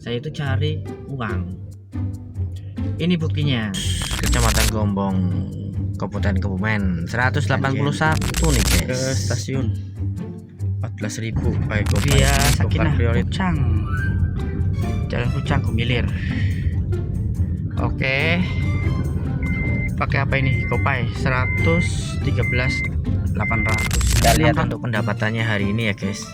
Saya itu cari uang. Ini buktinya. Kecamatan Gombong, Kabupaten Kebumen, 181 nih Ke guys. stasiun 14.000 baik via Gopay Sakinah Prioritas. Kucang, Jalan Kucang Kumilir. Oke, pakai apa ini? Gopay 113.800. Kita lihat untuk pendapatannya hari ini ya guys.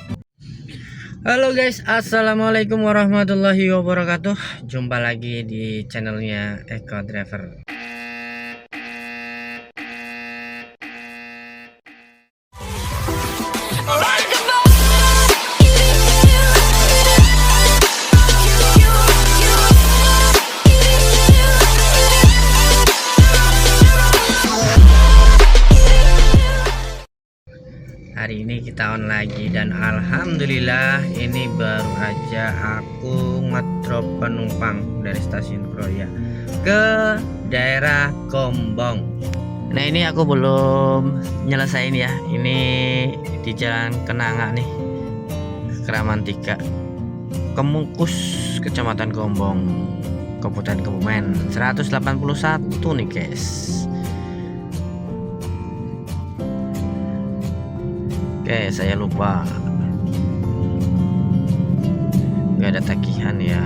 Halo guys, assalamualaikum warahmatullahi wabarakatuh. Jumpa lagi di channelnya Eko Driver. Hari ini kita on lagi dan alhamdulillah ini baru aja aku ngedrop penumpang dari stasiun Kroya ke daerah Gombong. Nah ini aku belum nyelesain ya, ini di Jalan Kenanga nih, Kraman 3, Kemungkus, Kecamatan Gombong, Kabupaten Kebumen, 181 nih guys. Oke, saya lupa nggak ada tagihan ya.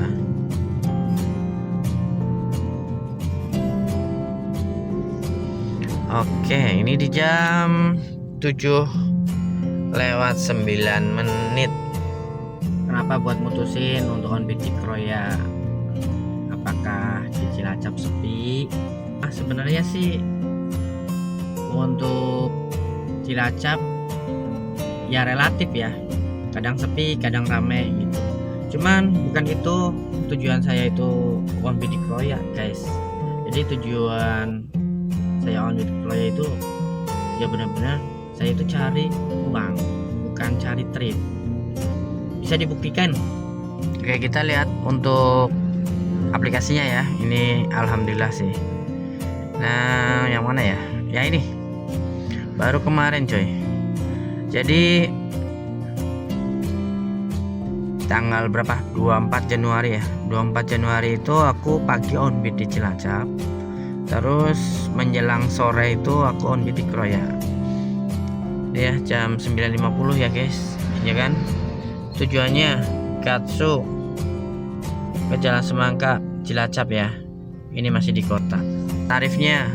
Oke, ini di jam 7:09. Kenapa buat mutusin untuk onboard di Kroya? Apakah di Cilacap sepi? Sebenarnya sih untuk Cilacap ya relatif ya, kadang sepi kadang rame gitu. Cuman bukan itu tujuan saya itu onboard di Kroya guys. Jadi tujuan saya onboard di Kroya itu ya benar-benar saya itu cari uang, bukan cari trip. Bisa dibuktikan. Oke, kita lihat untuk aplikasinya ya. Ini alhamdulillah sih. Nah yang mana ya? Ya ini baru kemarin coy. Jadi tanggal berapa? 24 Januari ya. 24 Januari itu aku pagi onboard di Cilacap. Terus menjelang sore itu aku onboard di Kroya. Ya, jam 9.50 ya guys. Ya kan? Tujuannya Gatsu ke Jalan Semangka Cilacap ya. Ini masih di kota. Tarifnya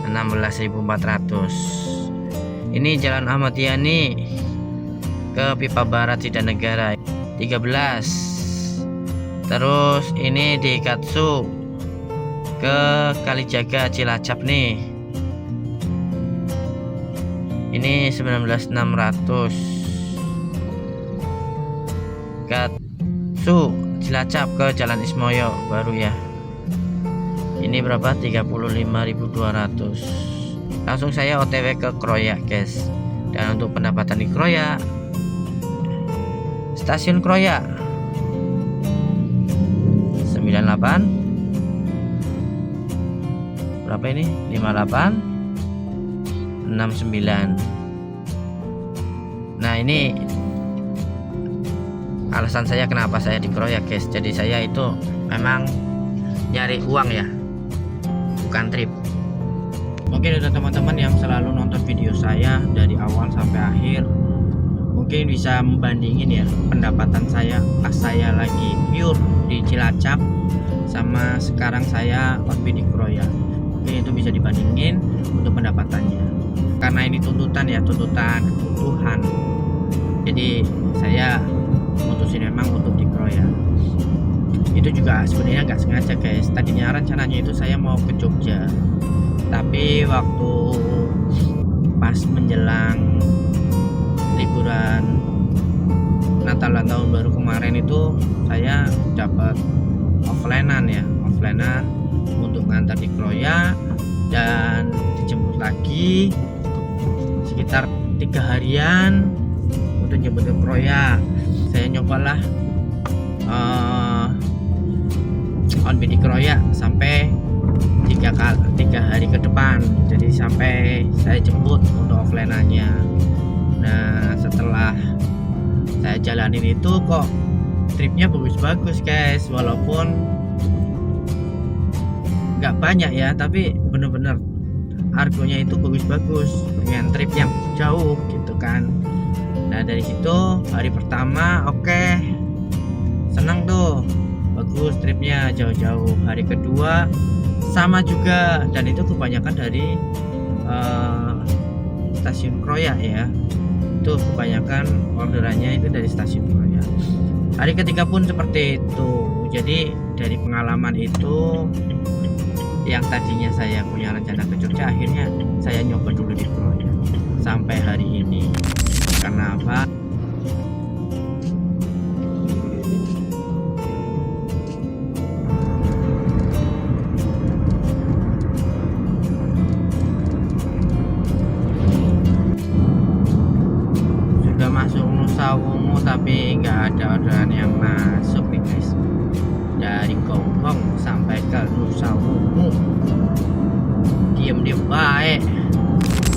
16.400. Ini Jalan Ahmad Yani ke Pipa Barat Sidanegara 13. Terus ini di Katsu ke Kalijaga Cilacap nih. Ini 19.600. Katsu Cilacap ke Jalan Ismoyo baru ya. Ini berapa? 35.200. Langsung saya OTW ke Kroya guys. Dan untuk pendapatan di Kroya, stasiun Kroya 98 berapa ini? 58 69. Nah ini alasan saya kenapa saya di Kroya guys. Jadi saya itu memang nyari uang ya, bukan trip. Mungkin ada teman-teman yang selalu nonton video saya dari awal sampai akhir, mungkin bisa membandingin ya pendapatan saya pas saya lagi pure di Cilacap sama sekarang saya onboard di Kroya. Mungkin itu bisa dibandingin untuk pendapatannya, karena ini tuntutan ya, tuntutan kebutuhan. Jadi saya mutusin memang untuk di Kroya. Itu juga sebenarnya nggak sengaja guys. Tadinya rencananya itu saya mau ke Jogja, tapi waktu pas menjelang liburan Natal dan Tahun Baru kemarin itu saya dapat offline-an untuk ngantar di Kroya dan dijemput lagi sekitar 3 harian untuk jemput ke Kroya. Saya nyobalah onboard di Kroya sampai 3 hari ke depan. Jadi sampai saya jemput untuk offline-nya. Nah setelah saya jalanin itu kok tripnya bagus-bagus guys, walaupun nggak banyak ya, tapi bener-bener argonya itu bagus-bagus dengan trip yang jauh gitu kan. Nah dari situ hari pertama oke, senang tuh, bagus tripnya jauh-jauh. Hari kedua sama juga, dan itu kebanyakan dari stasiun Kroya ya, itu kebanyakan orderannya itu dari stasiun Kroya. Hari ketiga pun seperti itu. Jadi dari pengalaman itu, yang tadinya saya punya rencana ke Jogja, akhirnya saya nyoba dulu di Kroya sampai hari ini. Karena apa? Sudah masuk Nusa Wungu tapi nggak ada orderan yang masuk nih guys. Dari Gonggong sampai ke Nusa Wungu, diem-diem baik.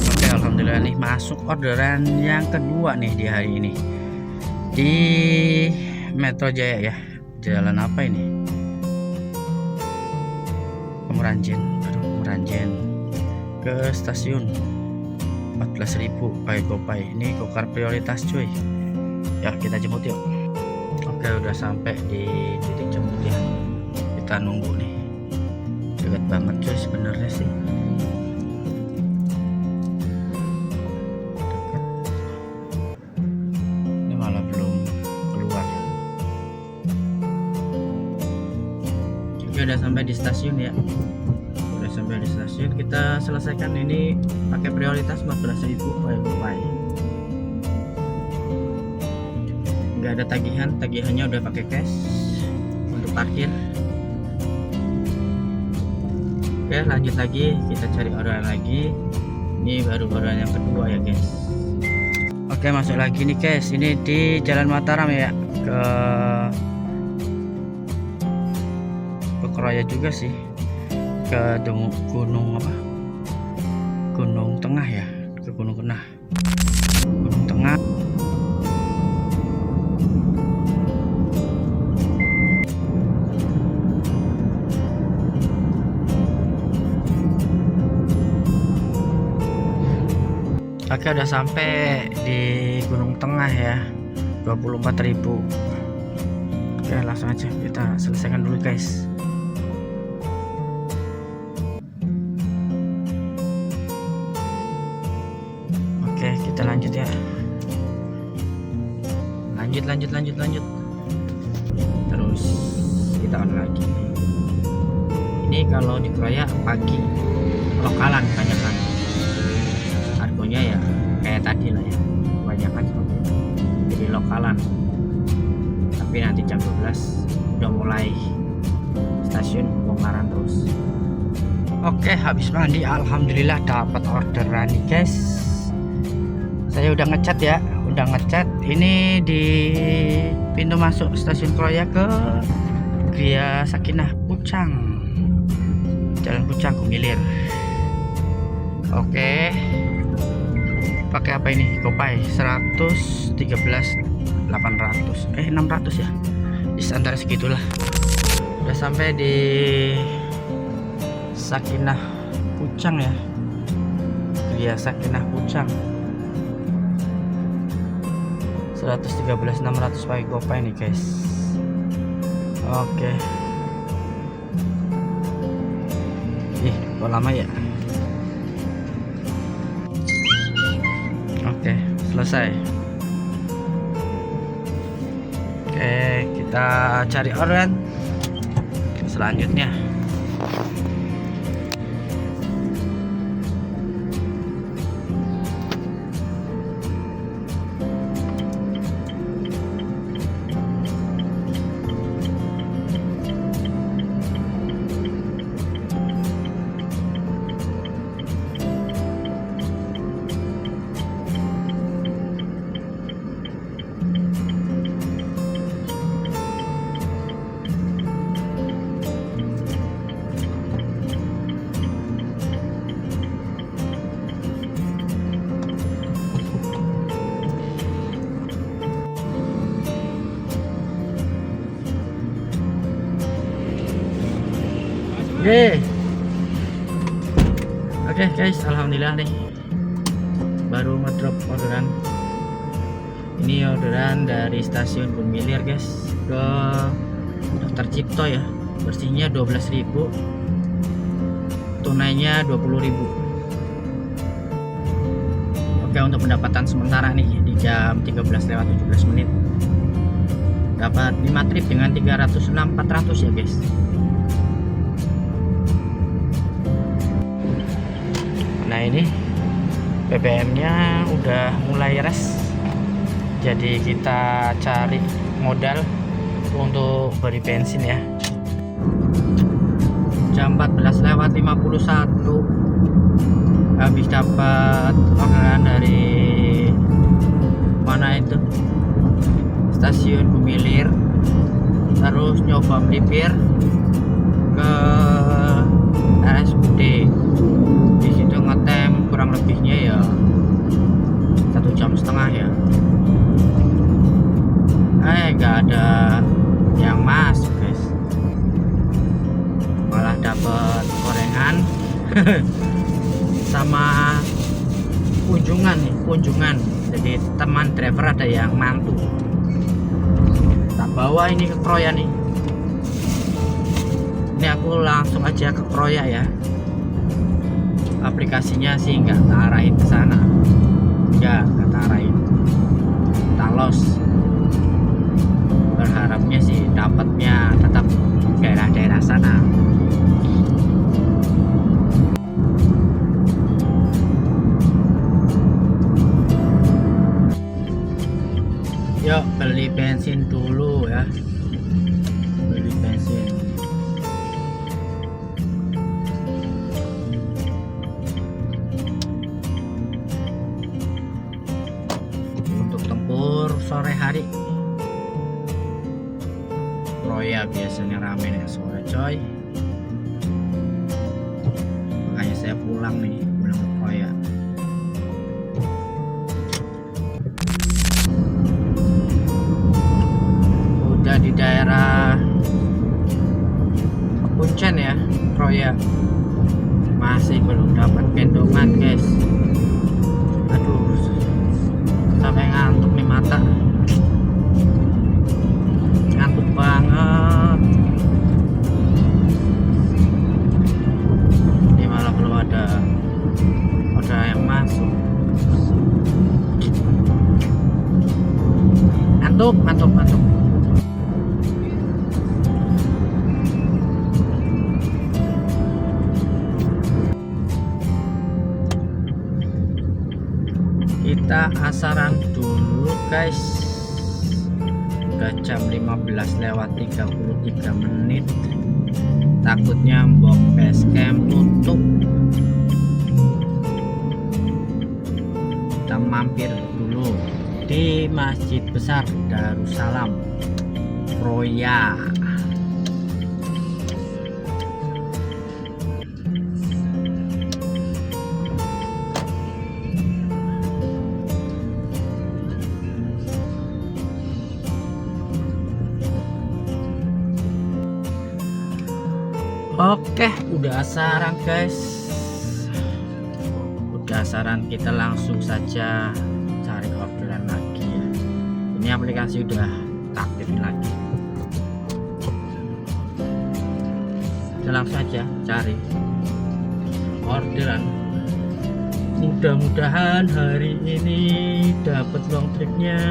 Oke, alhamdulillah nih masuk orderan yang kedua nih di hari ini di Metro Jaya ya. Jalan apa ini? Meranjen. Aduh, Meranjen ke stasiun 14.000 pakai GoPay. Ini Gokar prioritas cuy. Ya kita jemput yuk. Oke, udah sampai di titik jemput ya. Kita nunggu nih. Dekat banget cuy sebenarnya sih. Ini malah belum keluar. Oke, udah sampai di stasiun ya. Udah sampai di stasiun, kita selesaikan ini pakai prioritas 14.000 pakai GoPay. Nggak ada tagihan, tagihannya udah pakai cash untuk parkir. Oke, lanjut lagi, kita cari orderan lagi. Ini baru orderan yang kedua ya guys. Oke, masuk lagi nih guys. Ini di Jalan Mataram ya, ke Kroya juga sih, ke gunung apa? Gunung Tengah ya, ke Gunung Tengah. Gunung Tengah. Oke, udah sampai di Gunung Tengah ya, 24.000. Oke, langsung aja kita selesaikan dulu guys. Oke, kita lanjut ya. Lanjut. Terus kita on lagi. Ini kalau di Kroya pagi, lokalan kebanyakan. Harganya ya kayak tadi lah ya, kebanyakan seperti itu. Jadi lokalan. Tapi nanti jam 12 udah mulai stasiun bongkaran terus. Oke, habis mandi alhamdulillah dapat orderan nih guys. Saya udah ngecat ya, ini di pintu masuk stasiun Kroya ke Gria Sakinah Pucang, Jalan Pucang Kumilir. Oke, pakai apa ini? GoPay 113.800 600 ya, di antara segitulah. Udah sampai di Sakinah Pucang ya, Gria Sakinah Pucang, 113.600 pakai GoPay nih guys. Oke. Ih, kok lama ya? Oke, selesai. Oke, kita cari orderan selanjutnya. Oke guys, alhamdulillah nih baru ngedrop orderan. Ini orderan dari stasiun Gumilir guys ke Dr. Cipto ya. Bersihnya 12.000, tunainya 20.000. Oke, untuk pendapatan sementara nih di jam 13:17 dapat 5 trip dengan 306.400 ya guys. Nah ini BBM nya udah mulai res, jadi kita cari modal untuk beli bensin ya. Jam 14:51 habis dapat orderan dari mana itu, stasiun Gumilir, terus nyoba melipir ke RSUD. Di situ ngetem kurang lebihnya ya 1,5 jam ya. Gak ada yang masuk guys, malah dapet gorengan sama kunjungan. Jadi teman driver ada yang mantu, tak bawa ini ke Kroya nih. Ini aku langsung aja ke Kroya ya. Aplikasinya sih nggak tak arahin ke sana, nggak tak arahin, tak los. Berharapnya sih dapatnya tetap daerah-daerah sana. Yuk beli bensin dulu ya, beli bensin. Untuk tempur sore hari, Kroya biasanya rame nih sore coy. Makanya saya pulang ke Kroya. Udah di daerah Kuncen ya, Kroya. Masih belum dapat gendongan guys. Aduh, sampai ngantuk nih mata. Ngantuk banget. Ini malah belum ada yang masuk. Ngantuk. Kita asaran dulu guys. Udah jam 15:33. Takutnya mbok base camp tutup. Kita mampir dulu di Masjid Besar Darussalam Kroya. Oke, udah asaran guys. Udah asaran, kita langsung saja cari orderan lagi ya. Ini aplikasi udah aktifin lagi. Kita langsung aja cari orderan. Mudah-mudahan hari ini dapat long tripnya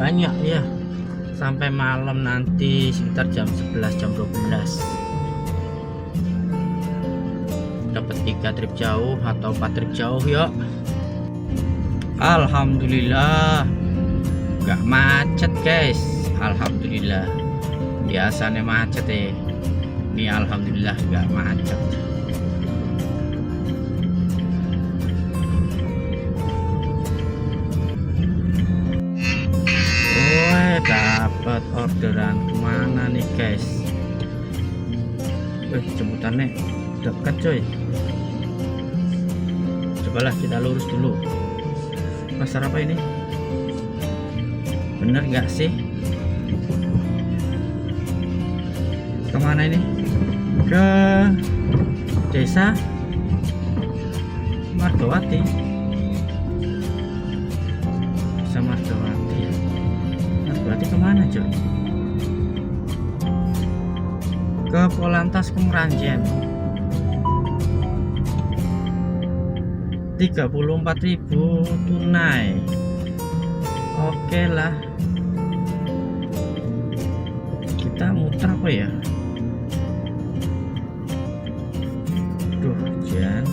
banyak ya. Sampai malam nanti sekitar jam 11, jam 12 dapat 3 trip jauh atau 4 trip jauh ya. Alhamdulillah gak macet guys, alhamdulillah. Biasanya macet ini alhamdulillah gak macet. Dapat orderan kemana nih guys? Jemputannya dekat coy. Cobalah kita lurus dulu. Pasar apa ini? Bener nggak sih? kemana ini? Ke desa Margawati. Desa Margawati ya. Margawati kemana coy? Ke Polantas Kemeranjen. 34.000 tunai. Oke lah, kita muter apa ya? Duh, Jan.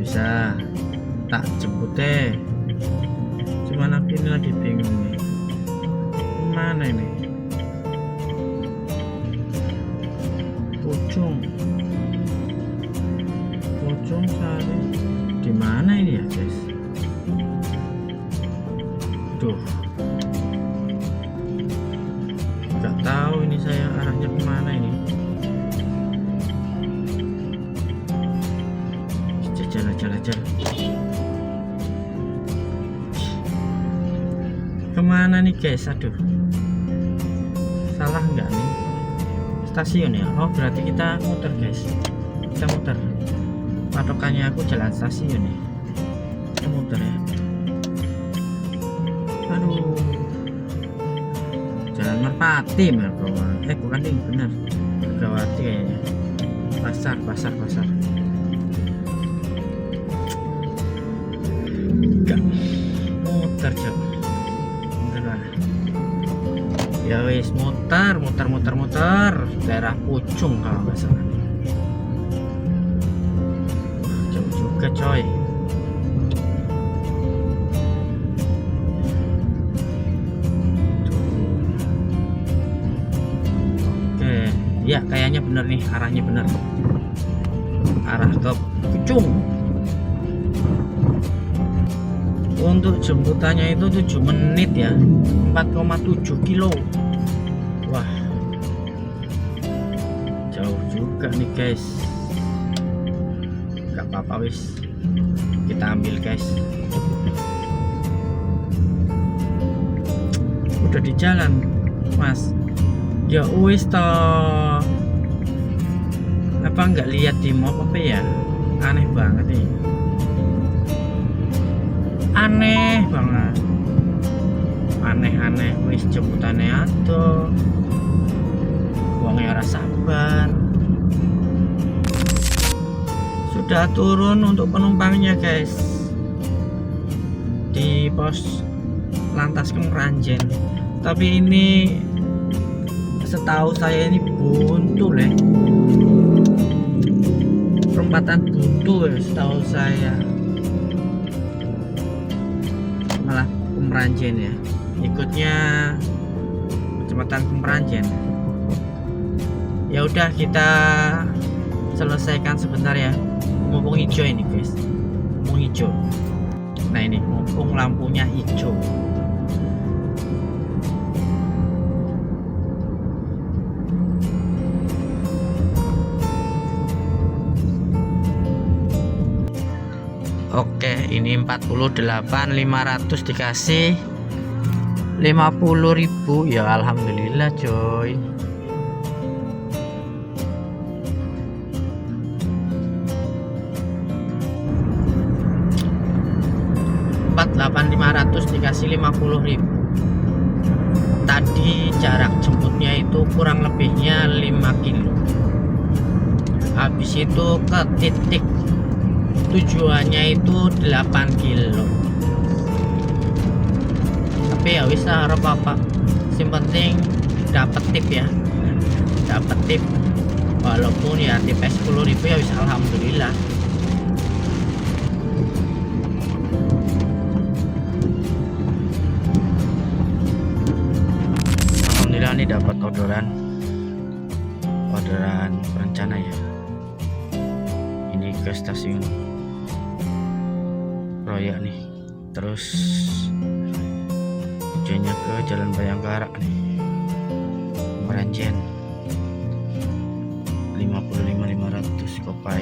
Bisa tak jemput deh, cuman aku ini lagi bingung nih, mana ini Pucung Sari, di mana ini ya guys? Duh, nggak tahu ini saya arahnya kemana ini. Jalan kemana nih guys? Aduh, salah nggak nih stasiun ya? Oh berarti kita muter guys, kita muter. Patokannya aku jalan stasiun nih, kita muter ya. Aduh, jalan Merpati, bukan ini, bener Margawati kayaknya. Pasar muter coba, ya wis muter daerah Pucung kalau nggak salah. Jauh juga coy. Oke ya, kayaknya bener nih, arahnya bener, arah ke Pucung. Untuk jemputannya itu 7 menit ya, 4,7 kilo. Wah, jauh juga nih guys. Gak apa-apa wis, kita ambil guys. Udah di jalan mas, ya wis toh. Apa nggak lihat di map apa ya? Aneh banget nih, aneh banget, aneh wis jemputannya atuh wongnya ora sabar. Sudah turun untuk penumpangnya guys di pos Lantas Kemeranjen, tapi ini setahu saya ini buntu ya, perempatan buntu ya setahu saya. Malah Kemeranjen ya, ikutnya Kecamatan Kemeranjen. Ya udah, kita selesaikan sebentar ya, mumpung hijau ini guys, mumpung hijau. Nah ini mumpung lampunya hijau. Oke, ini 48.500 dikasih 50.000 ya, alhamdulillah coy. Dikasih 50.000. Tadi jarak jemputnya itu kurang lebihnya 5 kilo. Habis itu ke titik tujuannya itu 8 kilo. Tapi ya wis ora apa-apa, yang penting dapat tip ya, dapat tip. Walaupun ya tip 10.000 ya wis alhamdulillah. Alhamdulillah ini dapat orderan rencana ya. Ini ke stasiun Roya nih, terus tujuannya ke Jalan Bayangkara nih, Meranjen. 55.500 Kopai.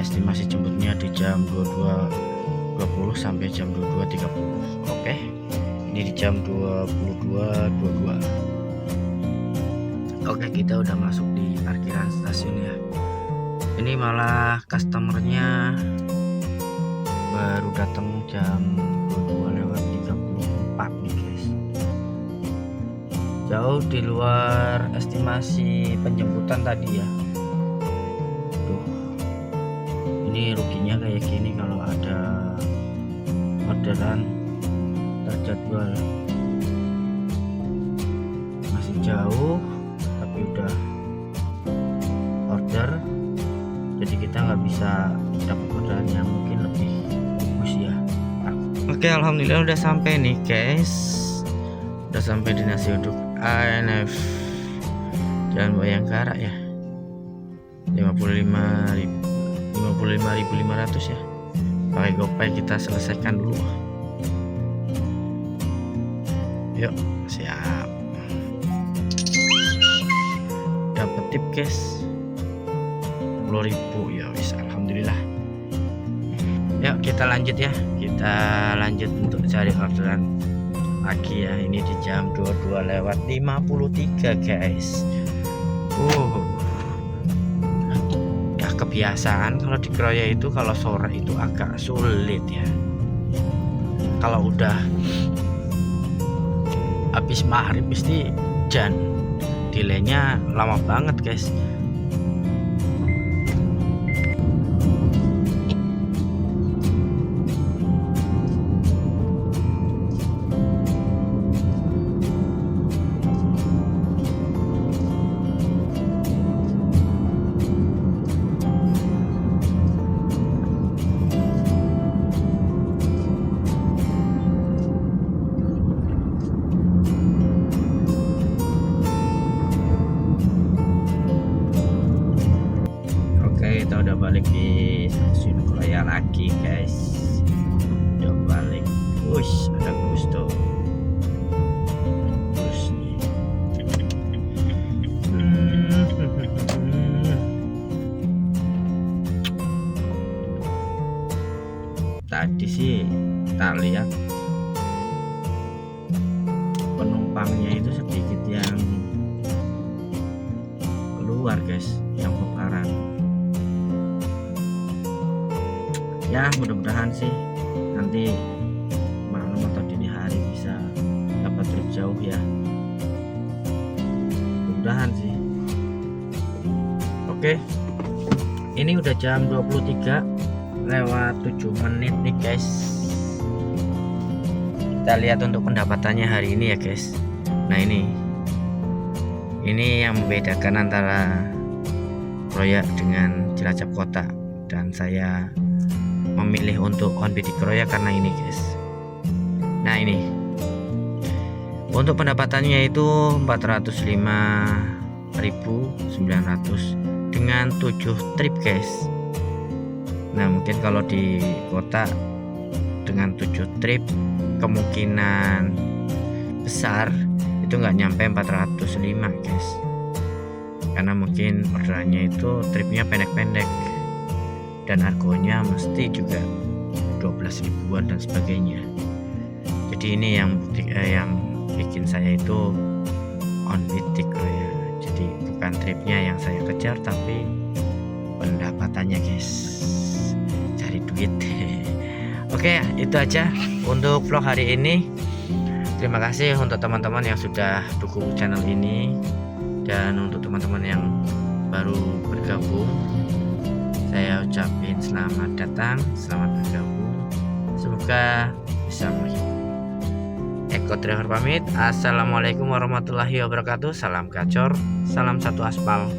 Estimasi jemputnya di jam 22.20 sampai jam 22.30. Oke, ini di jam 22.22. Oke, kita udah masuk di parkiran stasiun ya. Ini malah customernya baru datang jam 22:34 nih guys. Jauh di luar estimasi penjemputan tadi ya. Tuh, ini ruginya kayak gini kalau ada orderan terjadwal. Masih jauh tapi udah order, jadi kita nggak bisa dapat orderan yang mungkin lebih bagus ya. Oke, alhamdulillah udah sampai nih guys, udah sampai di nasi uduk ANF Jalan Bayangkara ya. 55.500 ya, pakai GoPay kita selesaikan dulu. Yuk, siap. Dapat tip guys 10.000 ya, wis alhamdulillah. Yuk kita lanjut ya, kita lanjut untuk cari orderan lagi ya. Ini di jam 22:53 guys. Ya kebiasaan kalau dikeroyok itu kalau sore itu agak sulit ya. Kalau udah habis maghrib pasti delaynya lama banget guys. Kita udah balik di stasiun Kroya lagi guys, udah balik. Wush, ada Gusto nih. Tadi sih kita lihat penumpangnya itu sedikit yang keluar guys, yang bakaran. Ya mudah-mudahan sih nanti malam atau dini hari bisa dapat trip jauh ya, mudah-mudahan sih. Oke, ini udah jam 23:07 nih guys. Kita lihat untuk pendapatannya hari ini ya guys. Nah ini yang membedakan antara Kroya dengan Cilacap Kota, dan saya memilih untuk on-bid di Kroya karena ini guys. Nah ini untuk pendapatannya itu 405.900 dengan 7 trip guys. Nah mungkin kalau di kota dengan 7 trip kemungkinan besar itu nggak nyampe 405 guys, karena mungkin orderannya itu tripnya pendek-pendek dan argonya mesti juga 12 ribuan dan sebagainya. Jadi ini yang bikin saya itu on bid ya. Jadi bukan tripnya yang saya kejar tapi pendapatannya guys, cari duit. Oke, itu aja untuk vlog hari ini. Terima kasih untuk teman-teman yang sudah dukung channel ini, dan untuk teman-teman yang baru bergabung saya ucapin selamat datang, selamat bergabung, semoga bisa menghibur. Eko Driver pamit. Assalamualaikum warahmatullahi wabarakatuh. Salam gacor, salam satu aspal.